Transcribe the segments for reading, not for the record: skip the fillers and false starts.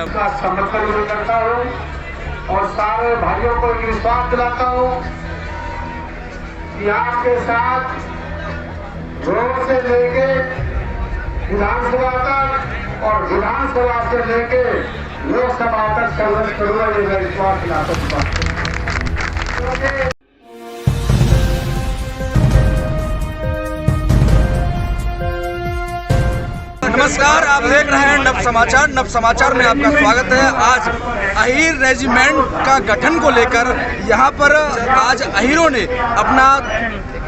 का समर्थन भी करता हूँ और सारे भाइयों को एक विश्वास दिलाता हूँ कि आपके साथ रोड से लेके विधानसभा तक और विधानसभा से लेके लोकसभा तक संघर्ष करूंगा, ये मैं विश्वास दिलाता हूँ। नमस्कार, आप देख रहे हैं नव समाचार। नव समाचार में आपका स्वागत है। आज अहीर रेजिमेंट का गठन को लेकर यहाँ पर आज अहीरों ने अपना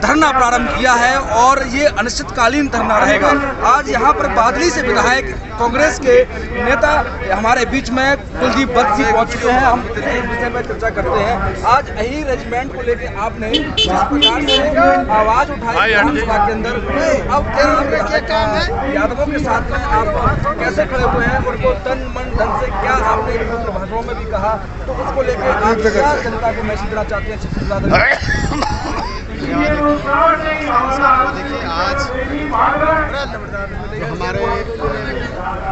धरना प्रारंभ किया है और ये अनिश्चितकालीन धरना रहेगा। आज यहाँ पर बादली से विधायक कांग्रेस के नेता हमारे बीच में कुलदीप भट्ट जी पहुँच चुके हैं। हम इस विषय में चर्चा करते हैं। आज अहीर रेजिमेंट को लेकर आपने जिस प्रकार से आवाज उठाई विधानसभा के अंदर, अब क्या काम है यादवों के साथ में आप कैसे खड़े हुए हैं, उनको तन मन धन से क्या आपने भाषणों में भी कहा, तो उसको लेकर आप क्या जनता को मैसेज देना चाहते हैं? देखिए, आज जो हमारे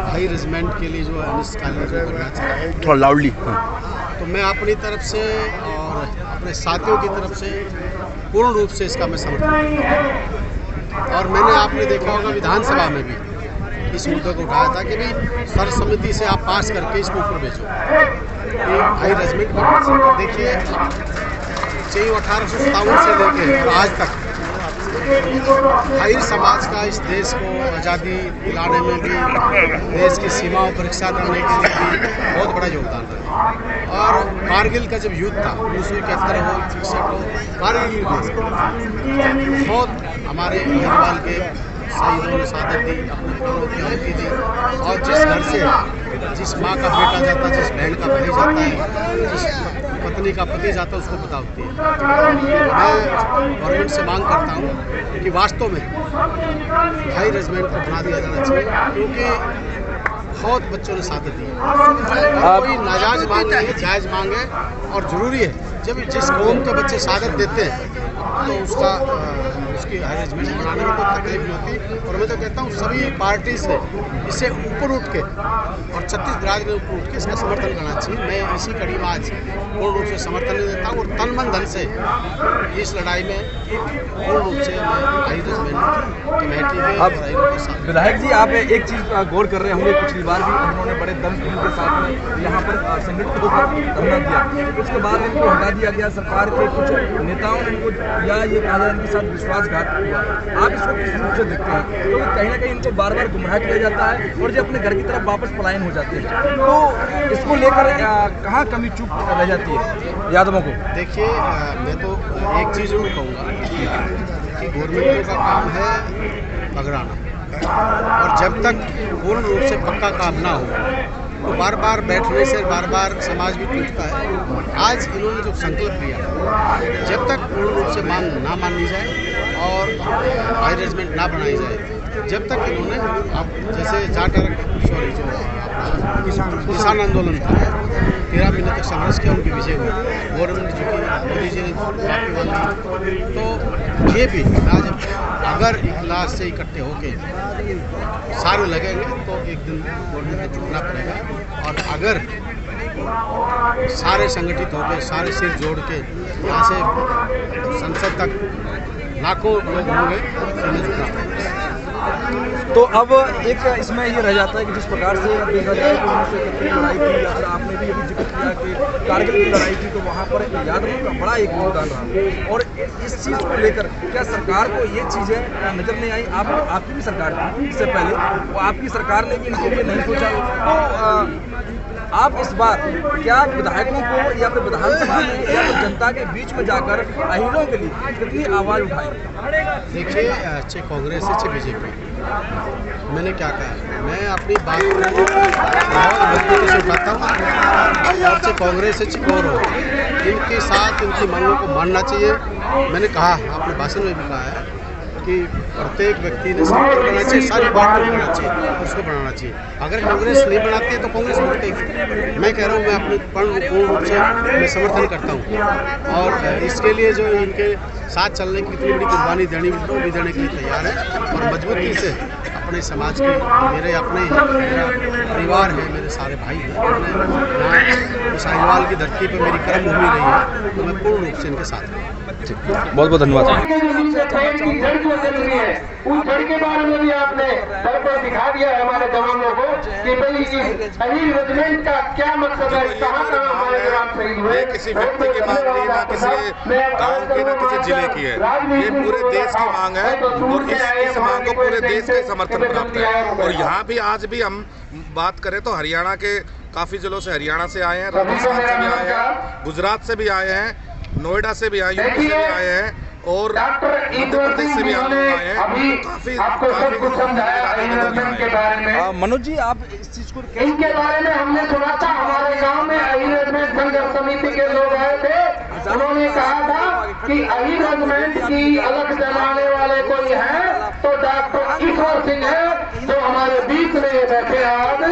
हाई रेजिमेंट के लिए जो अनिश्चितकालीन करना चाहिए, थोड़ा लाउडली, तो मैं अपनी तरफ से और अपने साथियों की तरफ से पूर्ण रूप से इसका मैं समर्थन करता हूँ। और मैंने आपने देखा होगा विधानसभा में भी इस मुद्दे को उठाया था कि भाई सर्वसम्मति से आप पास करके इसको ऊपर भेजो। हाई रेजिमेंट देखिए, चाहिए 1857 से लेकर और आज तक हाई समाज का इस देश को आज़ादी दिलाने में भी, देश की सीमाओं पर रक्षा करने के लिए भी बहुत बड़ा योगदान रहा। और कारगिल का जब युद्ध था 1971 हो 1966 हो, कारगिल युद्ध बहुत हमारे अग्रवाल के शहीदों ने शहादत दी, अपने प्राणों की आहुति दी। और जिस घर से जिस माँ का बेटा जाता है, जिस बहन का भाई जाता है, जिस पत्नी का पति जाता है, उसको पता होती है। मैं गवर्नमेंट से मांग करता हूँ कि वास्तव में हाई रेजिमेंट को बना दिया जाना चाहिए, क्योंकि बहुत बच्चों ने शहादत दी। और कोई नाजायज मांग नहीं है, जायज़ मांग है। और ज़रूरी है जब जिस कौम के बच्चे शहादत देते हैं तो उसकी हाई रेजिमेंट बनाने में कोई तकलीफ नहीं होती। और मैं तो कहता हूँ सभी पार्टी से इससे ऊपर उठ के और छत्तीसगढ़ राज्य में ऊपर उठ के इसका समर्थन करना चाहिए। मैं इसी कड़ी में आज पूर्ण रूप से समर्थन देता हूँ और तन मन धन से इस लड़ाई में पूर्ण रूप से मैं हाई रेजिमेंट कमेटी में और अहीरों के साथ। विधायक जी, आप एक चीज़ गौर कर रहे होंगे, पिछली बार भी उन्होंने बड़े दम के साथ में यहाँ पर संगठित होकर धरना दिया, उसके बाद इनको हटा दिया गया। सरकार के कुछ नेताओं ने इनको या ये कहा जाए इनके साथ विश्वासघात हुआ। आप इसको किस रूप से देखते हैं? क्योंकि कहीं ना कहीं इनको बार बार गुमराह किया जाता है और जो अपने घर की तरफ वापस पलायन हो जाते हैं, तो इसको लेकर कहाँ कमी चूक रह जाती है यादवों को? देखिए, मैं तो एक चीज़ जरूर कहूँगा कि गवर्नमेंट का काम है पगड़ाना, और जब तक पूर्ण रूप से पक्का काम ना हो तो बार बार बैठने से बार बार समाज भी टूटता है। आज इन्होंने जो संकल्प लिया, जब तक पूर्ण रूप से मांग ना मानी जाए और हाई रेजिमेंट ना बनाई जाए, जब तक इन्होंने आप जैसे किसान आंदोलन था, 13 महीने तक संघर्ष किया, उनकी विजय हुई, गवर्नमेंट झुकी, मोदी जी ने माफी मांगी। तो ये भी आज अगर इखलास से इकट्ठे होके सारे लगेंगे तो एक दिन गवर्नमेंट को झुकना पड़ेगा। और अगर सारे संगठित होकर सारे सिर जोड़ के यहाँ से संसद तक लाखों लोग होंगे तो झुकना पड़ेगा। तो अब एक इसमें ये रह जाता है कि जिस प्रकार से देखा जाए कि 1971 की लड़ाई थी, या फिर आपने भी अभी जिक्र किया कि कारगिल की लड़ाई थी, तो वहाँ पर यादवों का बड़ा एक योगदान रहा। और इस चीज़ को लेकर क्या सरकार को ये चीज़ें नज़र नहीं आई? आपकी भी सरकार थी इससे पहले, वो आपकी सरकार ने भी इनके लिए नहीं सोचा। तो आप इस बार क्या विधायकों को या फिर विधानसभा में या फिर जनता के बीच में जाकर अहीरों के लिए कितनी आवाज़ उठाएंगे? देखिए, अच्छे कांग्रेस अच्छे बीजेपी, मैंने क्या कहा, मैं अपनी बात को बहुत मजबूती से उठाता हूँ। अच्छे कांग्रेस अच्छे और हो, इनके साथ इनकी मांगों को मानना चाहिए। मैंने कहा, आपने भाषण में भी कहा है कि प्रत्येक व्यक्ति ने संगठन बनाना चाहिए, सारी पार्टी बनाना चाहिए, उसको बनाना चाहिए। अगर कांग्रेस नहीं बनाती है तो कांग्रेस बनतेगी। मैं कह रहा हूँ, मैं अपने पूर्ण रूप से मैं समर्थन करता हूँ और इसके लिए जो इनके साथ चलने की इतनी बड़ी कुर्बानी देने के लिए तैयार है और मजबूती से अपने समाज के मेरा परिवार है, मेरे सारे भाई हैं। इस अहिरवाल की धरती पर मेरी कर्म भूमि रही है, तो मैं पूर्ण रूप से इनके साथ हूँ। बहुत बहुत धन्यवाद। उस जड़ के बारे में भी आपने सर पर दिखा दिया है हमारे जवानों को कि भाई इस अहीर रेजिमेंट का क्या मकसद है, कहाँ कहाँ हमारे जवान शहीद हुए। किसी व्यक्ति की मांग नहीं, ना किसी गांव की, ना किसी जिले की है, ये पूरे देश की मांग है और इस मांग को पूरे देश का समर्थन प्राप्त है। और यहाँ भी आज भी हम बात करें तो हरियाणा के काफी जिलों से, हरियाणा से आए हैं, राजस्थान से भी आए हैं, गुजरात से भी आए हैं, नोएडा से भी आए, यूपी से भी आए हैं और मध्य प्रदेश से भी आए हैं। काफी मनोज जी, आप इस चीज को इनके बारे में हमने सुना था, हमारे गांव में अहीर रेजिमेंट संघर्ष समिति के लोग आए थे, उन्होंने कहा था कि अहीर रेजिमेंट की अलग जलाने वाले कोई है तो डॉक्टर ईश्वर सिंह है, जो हमारे बीच में बैठे आज,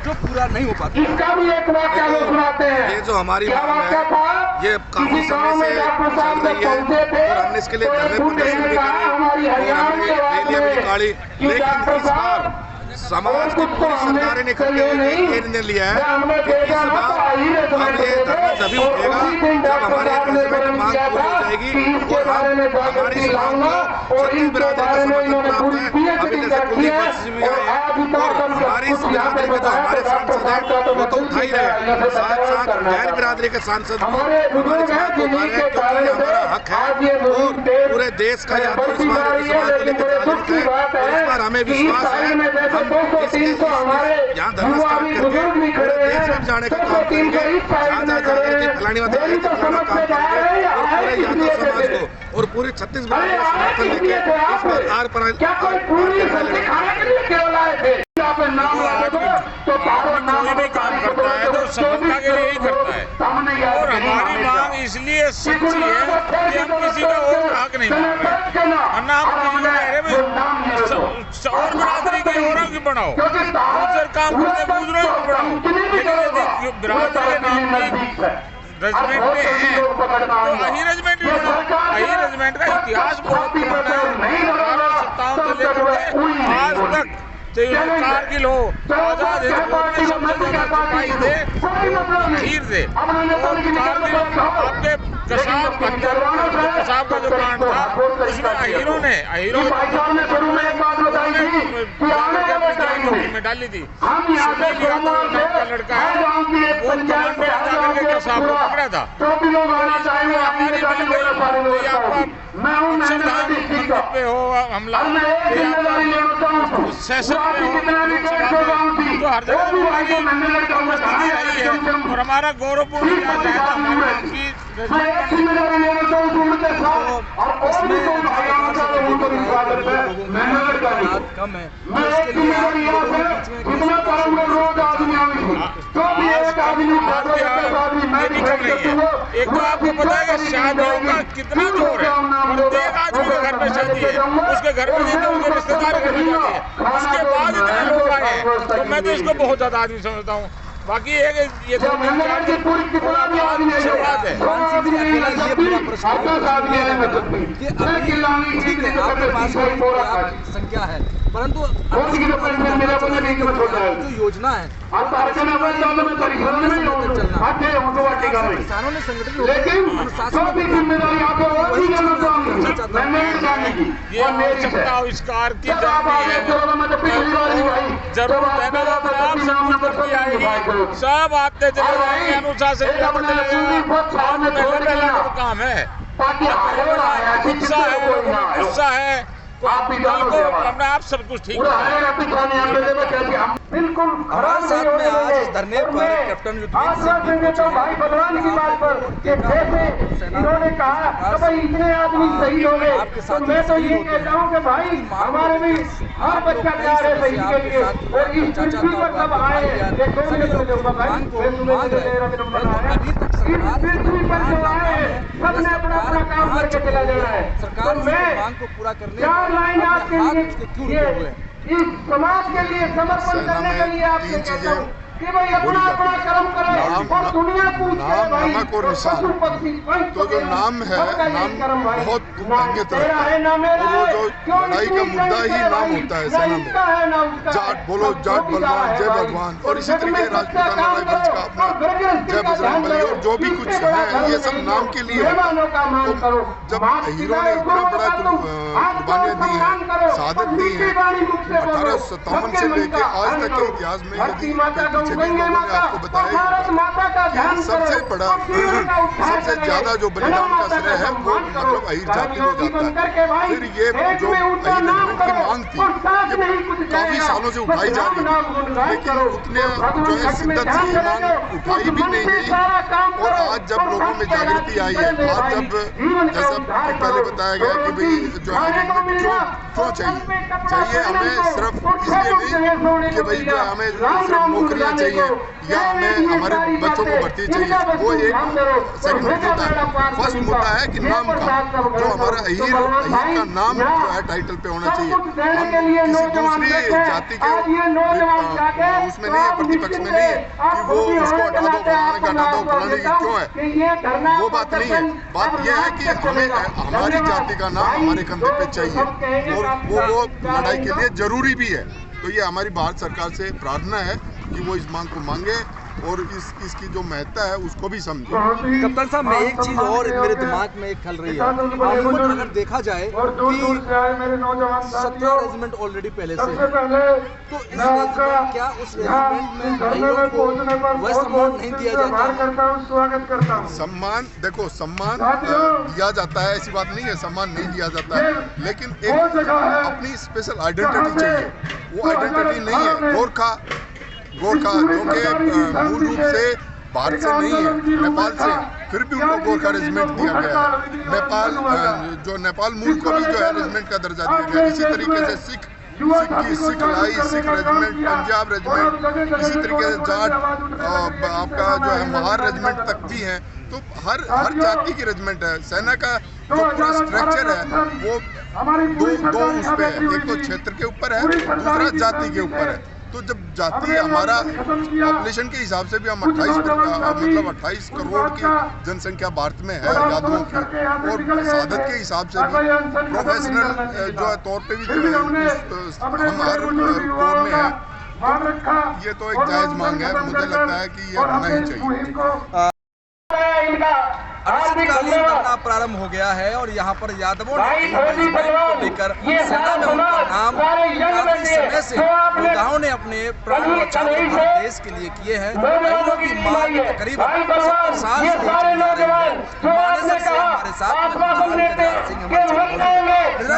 जो पूरा नहीं हो पाता। इसका भी एक वाक्य लोग सुनाते हैं। ये जो हमारी क्या वाक्य था? ये काफी समय से चल रही है और हमने इसके लिए धरने प्रदर्शन भी करे और हमने रैलियां भी निकाली, लेकिन इस बार समाज की पूरी सरकारें इकट्ठे होकर ये निर्णय लिया है कि इस बार अब ये धरना तभी उठेगा जब हमारी रेजिमेंट मांग पूरी हो जाएगी और हम हमारी इस मांग को छत्तीस बिरादरी का समर्थन प्राप्त है। अभी जैसे कुलदीप बख्शी भी आए हैं और हमारी इस बिरादरी के जो हमारे सांसद हैं वो तो उठा ही रहे हैं, साथ साथ गैर बिरादरी के सांसद हमारे समाज को उठा रहे हैं, क्योंकि हमारा हक है और पूरे देश का यादव समाज को लेकर जागरूक है और इस बार हमें विश्वास है यहाँ धरना स्टार्ट करके पूरे देश में जाने का काम करेंगे, जहाँ जहाँ जाकर फलानी बात फलाना काम करेंगे और पूरे यादव समाज को और पूरी छत्तीस बिरादरी का समर्थन लेके इस पर आर पर काम करता है तो सफलता के लिए ही करता है। और हमारी मांग इसलिए सच्ची है कि हम किसी का और हक नहीं मांग रहे, वरना हम किसी को कह रहे और बिरादरी के औरों की बढ़ाओ, दूसरे काम करते दूसरों को बढ़ाओ, लेकिन यदि बिरादरी के नाम की रेजिमेंट में है तो अहीर रेजिमेंट भी बना। अहीर रेजिमेंट का इतिहास बहुत पुराना है, 1857 से लेकर आज तक कारगिल हो, आजाद हिंद फौज में सबसे ज्यादा सिपाही थे अहीर थे। और कारगिल आपके कसाब का जो कांड था उसमें अहीरों ने में डाली थी। का लड़का है वो कमांडो ने जाकर के कसाब को पकड़ा था। मंदिर पे हो हमला, सेशन पे हो, तो हर जगह उपस्थिति रही है और हमारा गौरवपूर्ण इतिहास है हमारी कम है। एक तो आपको पता है कि शादियों का कितना जोर है, प्रत्येक आदमी के घर में शादी है, उसके घर में नहीं तो उसके रिश्तेदार घर में जाती है, उसके बाद इतने लोग आए हैं, तो मैं तो इसको बहुत ज्यादा आदमी समझता हूँ। बाकी ये तो ये आपके पास संख्या है, परंतु जो योजना है किसानों ने संगठित ये आवश्यकता आविष्कार की जरूरत है ना, आप सब कुछ करती आएगी, सब आते चले जाएंगे, अनुशासन काम है, गुस्सा है अपना आप सब कुछ ठीक है। बिल्कुल हमारे साथ में आज इस धरने पर कैप्टन युद्धवीर सिंह भाई भगवान की बात पर जैसे इन्होंने कहा कि भाई इतने आदमी शहीद हो गए, तो मैं तो ये कहता हूँ कि भाई हमारे भी हर बच्चा तैयार है शहीद के लिए और इस पृथ्वी पर सब आए इस पृथ्वी पर जो आए सबने अपना अपना काम करके चला जाना है। सरकार मैं पूरा करने चार लाइन में आपके अपने हाथ लिए उसके क्यों ये रुके हुए हैं? इस समाज के लिए समर्पण सेना करने के में लिए आपसे तीन कहता चीजें हूँ कि भाई अपना बोली अपना जाती कर्म करें नाम, और दुनिया पूछे नाम, भाई नमक और निशान। पशु पक्षी पंच तो जो नाम है, सबका यही नाम कर्म भाई। बहुत नाम अहमियत तेरा रखता है। है ना मेरा और वो है, जो क्यों लड़ाई का इतनी मुद्दा ही जंग नाम भाई? होता है ना सेना में। इसका है ना उसका है। जाट बोलो, सब जाट छोटी बलवान, है जय भाई। भगवान। तो और इसी जग में तरीके सच्चा राजपूताना काम राइफल्स का करो और अपना गृहस्थी जय का ध्यान बजरंग बली करो। और जो भी कुछ इससे बड़ा है धर्म ये सब नहीं नाम हो। के लिए होता मेहमानों का मान है। करो। जब मात हीरो ने इतना बड़ा कुर्बानियां दी हैं, शहादत दी हैं, 1857 से लेके आज तक के इतिहास में यदि पिछले लोगों ने आपको बताया कि सबसे बड़ा सबसे ज्यादा जो बलिदान का श्रेय है वो मतलब अहीर जाति को जाता है। फिर ये जो अहीर रेजिमेंट की मांग थी ये काफी सालों से उठाई जा रही थी, लेकिन उतने जो है शिद्दत से ये मांग उठाई भी नहीं गई। और आज जब लोगों में जागृति आई है, आज जब जैसा पहले बताया गया कि भाई जो है रेजिमेंट क्यों चाहिए हमें सिर्फ इसलिए नहीं कि भाई जो हमें सिर्फ नौकरियां चाहिए या हमें हमारे बच्चों को भर्ती चाहिए, वो एक सेकंड मुद्दा है। फर्स्ट मुद्दा है कि नाम का जो हमारा अहीर का नाम जो है टाइटल पे होना चाहिए। हम किसी दूसरी जाति के उसमें नहीं है, प्रतिपक्ष में नहीं है कि वो उसको हटा दो, फलाने का हटा दो, फलाने की क्यों है, वो बात नहीं है। बात यह है कि हमें हमारी जाति का नाम हमारे कंधे पे चाहिए और वो लड़ाई के लिए जरूरी भी है। तो ये हमारी भारत सरकार से प्रार्थना है कि वो इस मांग को मांगे और इसकी जो महत्ता है उसको भी समझे। कप्तान साहब, मैं एक चीज और मेरे दिमाग में एक खल रही है। अमूमन अगर देखा जाए कि 17 रेजिमेंट ऑलरेडी पहले से है, तो इस रेजिमेंट क्या उस रेजिमेंट में अहीरों को वह सम्मान नहीं दिया जाता? स्वागत करता हूँ। सम्मान देखो, सम्मान दिया जाता है, ऐसी बात नहीं है सम्मान नहीं दिया जाता है, लेकिन एक अपनी स्पेशल आइडेंटिटी चाहिए। वो आइडेंटिटी नहीं है। गोरखा जो कि मूल रूप से भारत से नहीं है, नेपाल से, फिर भी उनको गोरखा रेजिमेंट दिया गया है। नेपाल मूल को भी जो है रेजिमेंट का दर्जा दिया गया है। इसी तरीके से सिख लाई, सिख रेजिमेंट, पंजाब रेजिमेंट, इसी तरीके से जाट आपका जो है महार रेजिमेंट तक भी है। तो हर जाति की रेजिमेंट है। सेना का जो पूरा स्ट्रक्चर है वो दो उस पे है, एक तो क्षेत्र के ऊपर है, दूसरा जाति के ऊपर है। तो जब जाति हमारा पॉपुलेशन के हिसाब से भी हम 28 करोड़ की जनसंख्या भारत में है यादवों की, और शहादत के हिसाब से भी प्रोफेशनल जो है तौर पे भी हम हर कोर में है। तो ये तो एक जायज मांग है, मुझे लगता है कि ये होना ही चाहिए। अनिश्चितकालीन धरना प्रारंभ हो गया है और यहाँ पर यादवों ने रेजिमेंट को लेकर सेना में उनका नाम काफी समय से योद्धाओं ने अपने प्राण न्यौछावर भारत देश के लिए किए हैं। अहीरों की मांग करीबन 70 साल से चली आ रही है। मानेसर से हमारे साथ सिंह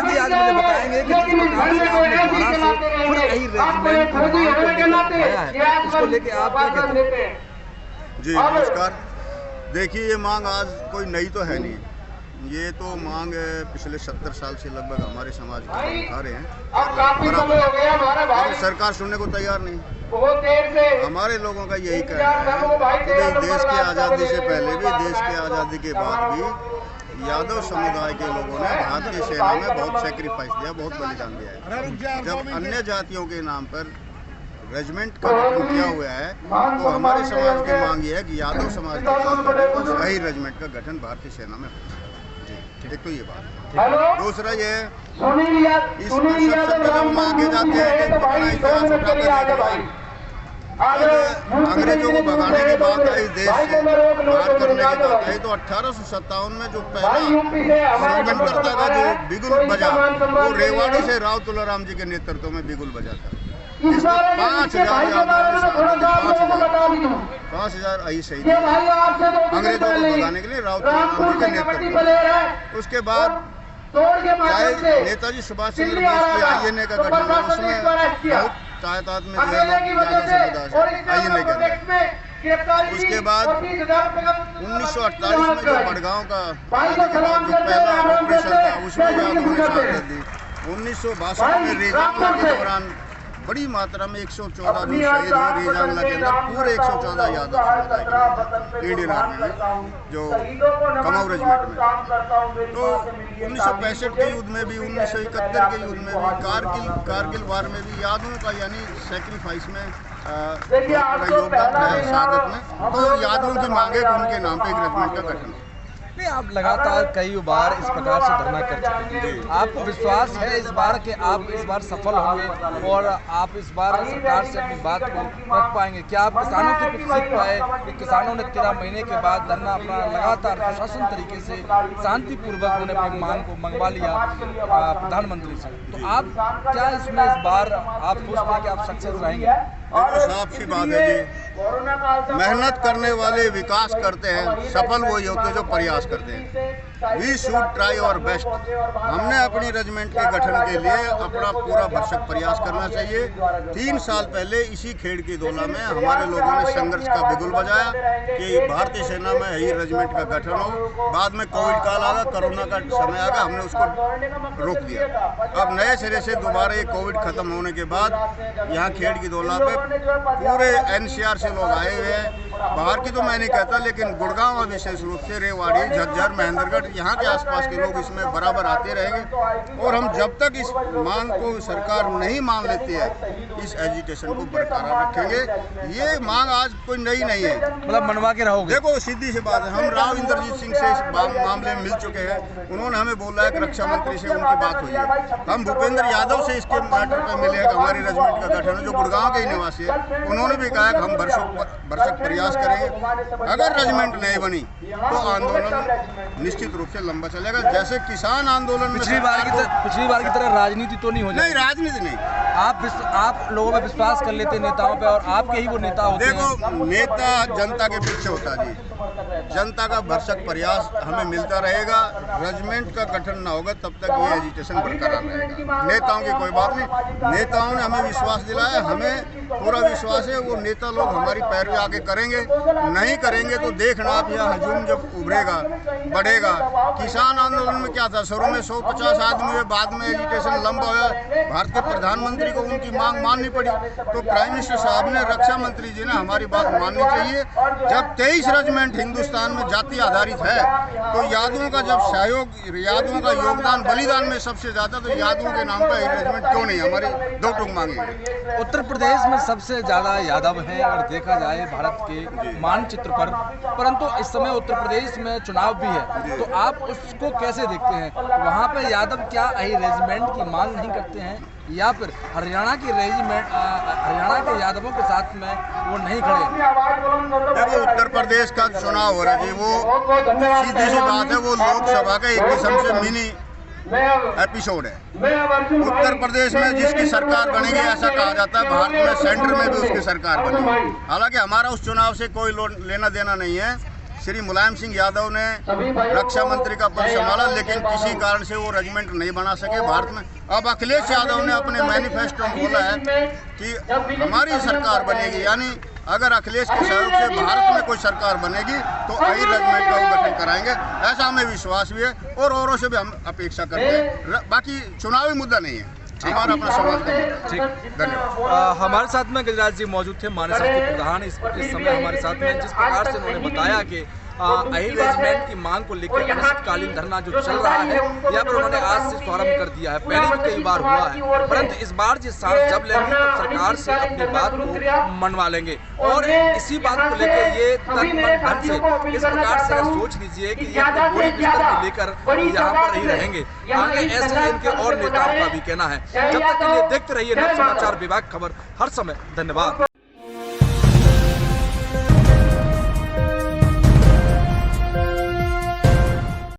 जी आज मुझे बताएंगे कि जिस प्रकार से आपने घोड़ा से फिर अहीर रेजिमेंट की मांग को लेकर आया है, उसको लेके आप क्या कहते हैं? जी नमस्कार। देखिए, ये मांग आज कोई नई तो है नहीं, ये तो मांग पिछले 70 साल से लगभग हमारे समाज के लोग उठा रहे हैं, और सरकार सुनने को तैयार नहीं। हमारे लोगों का यही कहना है कि देश की आज़ादी से पहले भी, देश की आज़ादी के बाद भी यादव समुदाय के लोगों ने भारतीय सेना में बहुत सेक्रीफाइस दिया, बहुत बलिदान दिया है। जब अन्य जातियों के नाम पर रेजिमेंट का गठन किया हुआ है तो हमारे समाज की मांग ये है कि यादव समाज के सही रेजिमेंट का गठन भारतीय सेना में हो। एक तो ये बात है। दूसरा ये इस सबसे पहले हम आगे जाते हैं कि पुराना इतिहास उठाकर अंग्रेजों को भगाने की बात आई, देश से बाहर करने की बात आई, तो 1857 में जो पहला रेजिमेंट करता था जो बिगुल बजा, वो रेवाड़ी से राव तुलाराम जी के नेतृत्व में बिगुल बजा था। 5,000 अही शहीद अंग्रेजों को भगाने के लिए राव तुलाराम जी के नेतृत्व। उसके बाद चाहे नेताजी सुभाष चंद्र बोस की आईएनए का गठन हुआ, उसमें बहुत तादाद में आईएनए के अंदर। उसके बाद 1948 में जो बड़गांव का पहला ऑपरेशन था उसमें यादवों ने शहादत दी। 1962 में रीजन के दौरान बड़ी मात्रा में 114 जो शहीद हुए रेजांगला के अंदर, पूरे 114 यादव समुदाय के इंडियन आर्मी में, जो कमाऊ रेजिमेंट में। तो 1965 के युद्ध में भी, 1971 के युद्ध में भी, कारगिल वार में भी यादवों का यानी सेक्रीफाइस में बहुत बड़ा योगदान है, शहादत में। तो यादवों की मांगे कि उनके नाम पे एक रेजिमेंट का गठन हो। नहीं, आप लगातार कई बार इस प्रकार से धरना कर चुके हैं, आपको विश्वास है इस बार कि आप इस बार सफल होंगे और आप इस बार सरकार से अपनी बात को रख पाएंगे? क्या आप किसानों से कुछ सीख पाए कि किसानों ने 13 महीने के बाद धरना अपना लगातार प्रशासन तरीके से शांतिपूर्वक उन्होंने अपनी मांग को मंगवा लिया प्रधानमंत्री से, तो आप क्या इसमें इस बार आप खुश हैं कि आप सक्सेस रहेंगे? देखो, साफ सी बात है जी, मेहनत करने वाले विकास करते हैं, सफल वही होते हैं जो प्रयास करते हैं। We should try our best. हमने अपनी रेजिमेंट के गठन के लिए अपना पूरा भरसक प्रयास करना चाहिए। 3 साल पहले इसी खेड़ की दोला में हमारे लोगों ने संघर्ष का बिगुल बजाया कि भारतीय सेना में यही रेजिमेंट का गठन हो। बाद में कोविड काल आ गया, कोरोना का समय आ गया, हमने उसको रोक दिया। अब नए सिरे से दोबारा ये कोविड खत्म होने के बाद यहाँ खेड़ की दोला पे पूरे NCR से लोग आए हुए हैं। बाहर की तो मैं नहीं कहता, लेकिन गुड़गांव विशेष रूप से रेवाड़ी, झज्जर, महेंद्रगढ़, यहाँ के आसपास के लोग इसमें बराबर आते रहेंगे। और हम जब तक इस मांग को सरकार नहीं मान लेती है, इस एजिटेशन को बरकरार रखेंगे। ये मांग आज कोई नई नहीं है, मतलब मनवा के रहोगे? देखो, सीधी सी बात है, हम राव इंद्रजीत सिंह से इस मामले में मिल चुके हैं। उन्होंने हमें बोला है कि रक्षा मंत्री से उनकी बात हुई है। हम भूपेंद्र यादव से इसके मैटर पर मिले हैं कि हमारी रेजिमेंट का गठन है, जो गुड़गांव के ही निवासी है। उन्होंने भी कहा कि हम भरसक प्रयास करेंगे। अगर रेजिमेंट नहीं बनी तो आंदोलन निश्चित रूप से लंबा चलेगा, जैसे किसान आंदोलन में पिछली बार की तरह राजनीति तो नहीं हो जाएगी? नहीं, राजनीति नहीं। आप लोगों में विश्वास कर लेते हैं नेताओं पे, और आपके ही वो नेता होते हैं। देखो, नेता जनता के पीछे होता है जी। जनता का भरसक प्रयास हमें मिलता रहेगा। रेजिमेंट का गठन ना होगा तब तक ये एजिटेशन बरकरार रहेगा। नेताओं की कोई बात नहीं, नेताओं ने हमें विश्वास दिलाया, हमें पूरा विश्वास है वो नेता लोग हमारी पैरवी आगे करेंगे। नहीं करेंगे तो देखना आप, यह हजूम जब उभरेगा, बढ़ेगा। किसान आंदोलन में क्या था, शुरू में 150 आदमी हुए, बाद में एजिटेशन लंबा हुआ, भारत के प्रधानमंत्री को उनकी मांग माननी पड़ी। तो प्राइम मिनिस्टर साहब ने, रक्षा मंत्री जी ने हमारी बात माननी चाहिए। जब 23 रेजिमेंट हिंदुस्तान में जाति आधारित है, तो यादवों का जब सहयोग, यादवों का योगदान बलिदान में सबसे ज्यादा, तो यादवों के नाम पर रेजिमेंट क्यों नहीं? हमारी 2 टूक मांगे। उत्तर प्रदेश में सबसे ज्यादा यादव हैं अगर देखा जाए भारत के मानचित्र पर, परंतु इस समय उत्तर प्रदेश में चुनाव भी है, तो आप उसको कैसे देखते हैं? वहाँ पे यादव क्या अहिर रेजिमेंट की मांग नहीं करते हैं, या फिर हरियाणा के यादवों के साथ में वो नहीं खड़े? देखो, उत्तर प्रदेश का चुनाव हो रहा है जी, वो सीधी सी बात है, वो लोकसभा का एक किस्म से मिनी एपिसोड है। उत्तर प्रदेश में जिसकी सरकार बनेगी, ऐसा कहा जाता है भारत में सेंटर में भी उसकी सरकार बनेगी। हालांकि हमारा उस चुनाव से कोई लेना देना नहीं है। श्री मुलायम सिंह यादव ने रक्षा मंत्री का पद संभाला, लेकिन किसी कारण से वो रेजिमेंट नहीं बना सके भारत में। अब अखिलेश यादव ने अपने मैनिफेस्टो में बोला है कि हमारी सरकार बनेगी, यानी अगर अखिलेश के सहयोग से भारत में कोई सरकार बनेगी तो अहिर रेजिमेंट का गठन कराएंगे। ऐसा हमें विश्वास भी है और औरों से भी हम अपेक्षा करते हैं। बाकी चुनावी मुद्दा नहीं है, हमारा अपना समाज का मुद्दा। ठीक, धन्यवाद। हमारे साथ में गिरिराज जी मौजूद थे, मानस के प्रधान इस समय हमारे साथ में। जिस प्रकार से उन्होंने बताया कि अहिर रेजिमेंट की मांग को लेकर अनिश्चितकालीन धरना जो चल रहा है, यहाँ पर उन्होंने आज से शुभारंभ कर दिया है। पहले भी कई बार हुआ है, परंतु इस बार जिस सांस जब लेंगे तो सरकार से अपनी बात को मनवा लेंगे। और इसी बात को लेकर ये ढंग से इस प्रकार से सोच लीजिए कि ये अपने पूरी बिस्तर को लेकर यहाँ पर ही रहेंगे। आगे ऐसे इनके और नेताओं का भी कहना है। जब तक के लिए देखते रहिए नव समाचार विभाग खबर हर समय। धन्यवाद।